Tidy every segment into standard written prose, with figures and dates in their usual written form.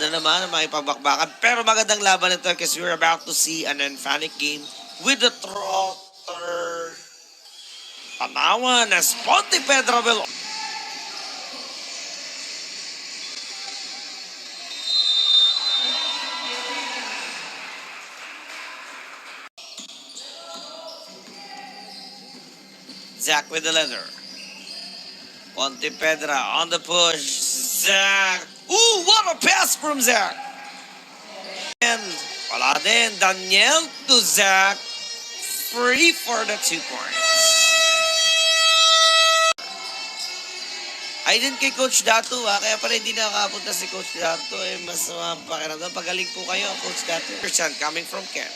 na naman ang makipabakbakan. Pero magandang laban ito kasi we're about to see an emphatic game with the Trotter. Tanawan as Pontevedra will... Zach with the leather. Pontevedra on the push. Zach. Ooh, what a pass from Zach. And wala din. Daniel to Zach. Free for the 2 points. Ay din kay Coach Dato kaya pala hindi nakakapunta si Coach Dato mas pakiramdam. Pagaling po kayo, Coach Dato. Coming from Ken.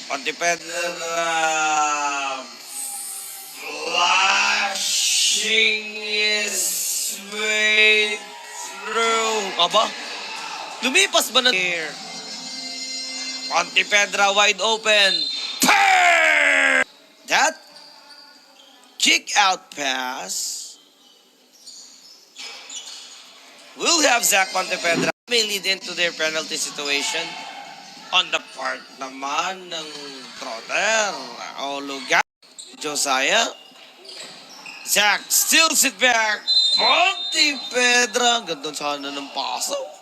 Pontevedra flashing his way through. Aba? Lumipas ba na here? Pontevedra wide open. That kick out pass will have Zach Pontevedra may lead into their penalty situation on the part naman ng Trotter. O lugar. Josiah. Zach still sit back. Pontevedra. Ganda sana ng paso.